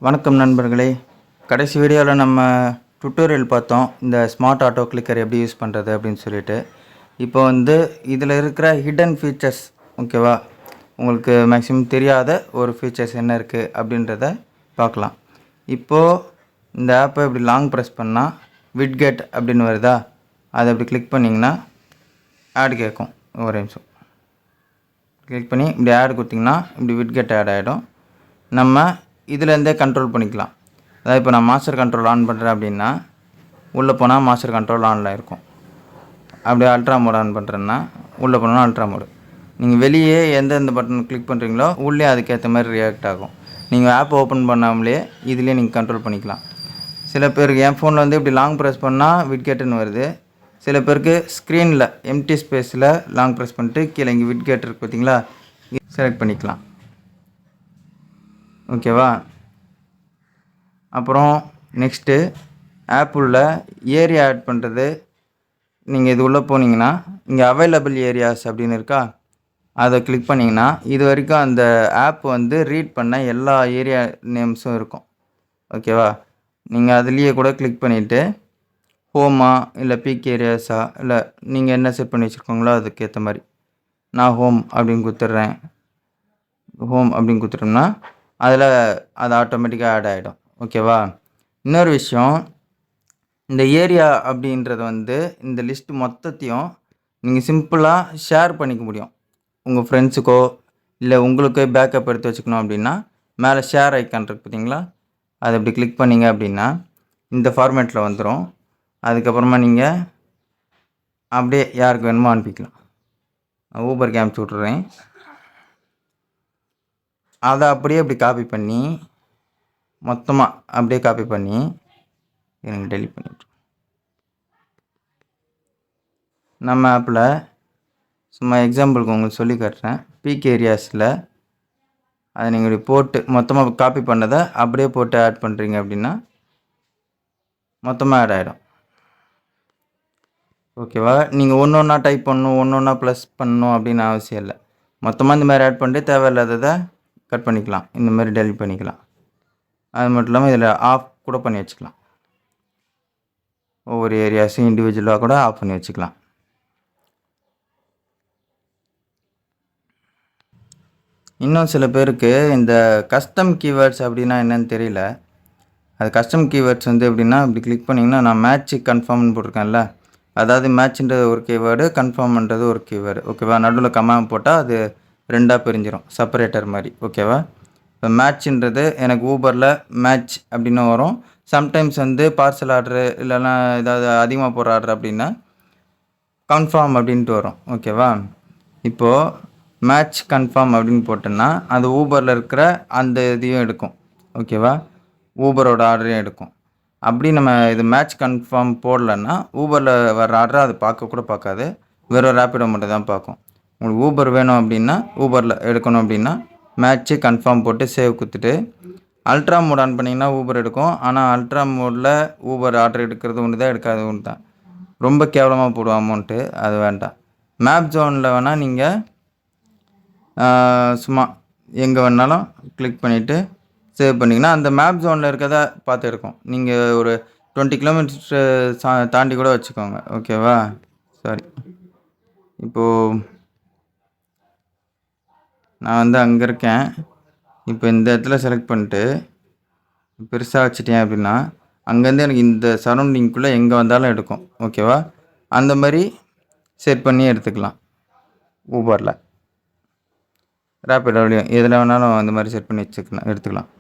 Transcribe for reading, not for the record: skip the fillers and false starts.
வணக்கம் நண்பர்களே. கடைசி வீடியோவில் நம்ம டுட்டோரியல் பார்த்தோம், இந்த ஸ்மார்ட் ஆட்டோ கிளிக்கர் எப்படி யூஸ் பண்ணுறது அப்படின்னு சொல்லிட்டு. இப்போ இதில் இருக்கிற ஹிடன் ஃபீச்சர்ஸ், ஓகேவா, உங்களுக்கு மேக்ஸிமம் தெரியாத ஒரு ஃபீச்சர்ஸ் என்ன இருக்குது அப்படின்றத பார்க்கலாம். இப்போது இந்த ஆப்பை இப்படி லாங் ப்ரெஸ் பண்ணால் விட்கெட் அப்படின்னு வருதா, அதை அப்படி கிளிக் பண்ணிங்கன்னா ஆட் கேட்கும். ஒரு நிமிஷம் கிளிக் பண்ணி இப்படி ஆட் கொடுத்திங்கன்னா இப்படி விட்கெட் ஆட் ஆகிடும். நம்ம இதிலேருந்தே கண்ட்ரோல் பண்ணிக்கலாம். அதாவது இப்போ நான் மாஸ்டர் கண்ட்ரோல் ஆன் பண்ணுறேன் அப்படின்னா உள்ளே போனால் மாஸ்டர் கண்ட்ரோல் ஆனில் இருக்கும். அப்படியே அல்ட்ரா மோட் ஆன் பண்ணுறேன்னா உள்ளே போனால் அல்ட்ரா மோடு. நீங்கள் வெளியே எந்தெந்த பட்டன் கிளிக் பண்ணுறீங்களோ உள்ளே அதுக்கேற்ற மாதிரி ரியாக்ட் ஆகும். நீங்கள் ஆப் ஓப்பன் பண்ணாமலே இதுலேயே நீங்கள் கண்ட்ரோல் பண்ணிக்கலாம். சில பேருக்கு என் ஃபோனில் இப்படி லாங் ப்ரெஸ் பண்ணால் விட்கெட்டுன்னு வருது. சில பேருக்கு ஸ்க்ரீனில் எம்டி ஸ்பேஸில் லாங் ப்ரெஸ் பண்ணிட்டு கீழே இங்கே விட்கெட் இருக்குது பார்த்தீங்களா, செலக்ட் பண்ணிக்கலாம். ஓகேவா. அப்புறம் நெக்ஸ்ட்டு ஆப் உள்ள ஏரியா ஆட் பண்ணுறது. நீங்கள் இது உள்ளே போனீங்கன்னா இங்கே அவைலபிள் ஏரியாஸ் அப்படின்னு இருக்கா, அதை கிளிக் பண்ணிங்கன்னா இது வரைக்கும் அந்த ஆப் ரீட் பண்ண எல்லா ஏரியா நேம்ஸும் இருக்கும். ஓகேவா. நீங்கள் அதுலேயே கூட கிளிக் பண்ணிவிட்டு ஹோமா இல்லை பீக் ஏரியாஸா இல்லை நீங்கள் என்ன செட் பண்ணி வச்சுருக்கோங்களோ அதுக்கேற்ற மாதிரி நான் ஹோம் அப்படின்னு கொடுத்துட்றேன். ஹோம் அப்படின்னு கொடுத்துட்டோம்னா அதில் அது ஆட்டோமேட்டிக்காக ஆட் ஆகிடும். ஓகேவா. இன்னொரு விஷயம், இந்த ஏரியா அப்படின்றது இந்த லிஸ்ட்டு மொத்தத்தையும் நீங்கள் சிம்பிளாக ஷேர் பண்ணிக்க முடியும். உங்கள் ஃப்ரெண்ட்ஸுக்கோ இல்லை உங்களுக்கே பேக்கப் எடுத்து வச்சுக்கணும் அப்படின்னா மேலே ஷேர் ஐக்கான் இருக்குது பார்த்தீங்களா, அதை அப்படி கிளிக் பண்ணிங்க அப்படின்னா இந்த ஃபார்மேட்டில் வந்துடும். அதுக்கப்புறமா நீங்கள் அப்படியே யாருக்கு வேணுமோ அனுப்பிக்கலாம். ஊபருக்கு அனுப்பிச்சி விட்றேன். அதை அப்படியே இப்படி காப்பி பண்ணி மொத்தமாக அப்படியே காப்பி பண்ணி எனக்கு டெலிட் பண்ணிவிட்டு நம்ம ஆப்பில் சும்மா எக்ஸாம்பிளுக்கு உங்களுக்கு சொல்லி காட்டுறேன். பீக் ஏரியாஸில் அதை நீங்கள் இப்படி போட்டு மொத்தமாக காப்பி பண்ணதை அப்படியே போட்டு ஆட் பண்ணுறீங்க அப்படின்னா மொத்தமாக ஆட் ஆகிடும். ஓகேவா. நீங்கள் ஒன்று ஒன்றா டைப் பண்ணணும், ஒன்று ஒன்றா ப்ளஸ் பண்ணணும் அப்படின்னு அவசியம் இல்லை. மொத்தமாக இந்த மாதிரி ஆட் பண்ணிட்டு தேவையில்லாததை கட் பண்ணிக்கலாம், இந்த மாதிரி டெலிட் பண்ணிக்கலாம். அது மட்டும் இல்லாமல் இதில் ஆஃப் கூட பண்ணி வச்சுக்கலாம். ஒவ்வொரு ஏரியாஸும் இண்டிவிஜுவலாக கூட ஆஃப் பண்ணி வச்சுக்கலாம். இன்னும் சில பேருக்கு இந்த கஸ்டம் கீவேர்ட்ஸ் அப்படின்னா என்னன்னு தெரியல. அது கஸ்டம் கீவேர்ட்ஸ் எப்படின்னா இப்படி கிளிக் பண்ணிங்கன்னா நான் மேட்ச்சு கன்ஃபார்ம்னு போட்டிருக்கேன்ல, அதாவது மேட்ச்ன்றது ஒரு கீவேர்டு, கன்ஃபார்ம்ன்றது ஒரு கீவேர்டு. ஓகேவா. நடுவில் கமா போட்டால் அது ரெண்டாக பிரிஞ்சிடும், செப்பரேட்டர் மாதிரி. ஓகேவா. இப்போ மேட்ச்ன்றது எனக்கு ஊபரில் மேட்ச் அப்படின்னு வரும். சம்டைம்ஸ் பார்சல் ஆர்டரு இல்லைன்னா ஏதாவது அதிகமாக போகிற ஆர்டர் அப்படின்னா கன்ஃபார்ம் அப்படின்ட்டு வரும். ஓகேவா. இப்போது மேட்ச் கன்ஃபார்ம் அப்படின்னு போட்டோன்னா அது ஊபரில் இருக்கிற அந்த இதையும் எடுக்கும். ஓகேவா. ஊபரோட ஆர்டரையும் எடுக்கும். அப்படி நம்ம இது மேட்ச் கன்ஃபார்ம் போடலன்னா ஊபரில் வர ஆர்டரை அது பார்க்க கூட பார்க்காது, வெறும் ரேப்பிடோ மட்டும் தான் பார்க்கும். உங்களுக்கு ஊபர் வேணும் அப்படின்னா ஊபரில் எடுக்கணும் அப்படின்னா மேட்ச்சு கன்ஃபார்ம் போட்டு சேவ் கொடுத்துட்டு அல்ட்ரா மோட் ஆன் பண்ணிங்கன்னா ஊபர் எடுக்கும். ஆனால் அல்ட்ரா மோடில் ஊபர் ஆர்டர் எடுக்கிறது ஒன்று தான், எடுக்காது ஒன்று தான். ரொம்ப கேவலமாக போடுவோம் அமௌண்ட்டு, அது வேண்டாம். மேப் ஜோனில் வேணால் நீங்கள் சும்மா எங்கே வேணாலும் கிளிக் பண்ணிவிட்டு சேவ் பண்ணிங்கன்னா அந்த மேப் ஜோனில் இருக்கிறத பார்த்து எடுக்கும். நீங்கள் ஒரு 20 கிலோமீட்டர் தாண்டி கூட வச்சுக்கோங்க. ஓகேவா. சாரி, இப்போது நான் அங்கே இருக்கேன். இப்போ இந்த இடத்துல செலக்ட் பண்ணிட்டு பெருசாக வச்சுட்டேன் அப்படின்னா அங்கேருந்து எனக்கு இந்த சரௌண்டிங்குள்ளே எங்கே வந்தாலும் எடுக்கும். ஓகேவா. அந்த மாதிரி செட் பண்ணி எடுத்துக்கலாம். ஊபரில் ரேப்பிடோலையும் எதில் வேணாலும் அந்த மாதிரி செட் பண்ணி எடுத்துக்கலாம்.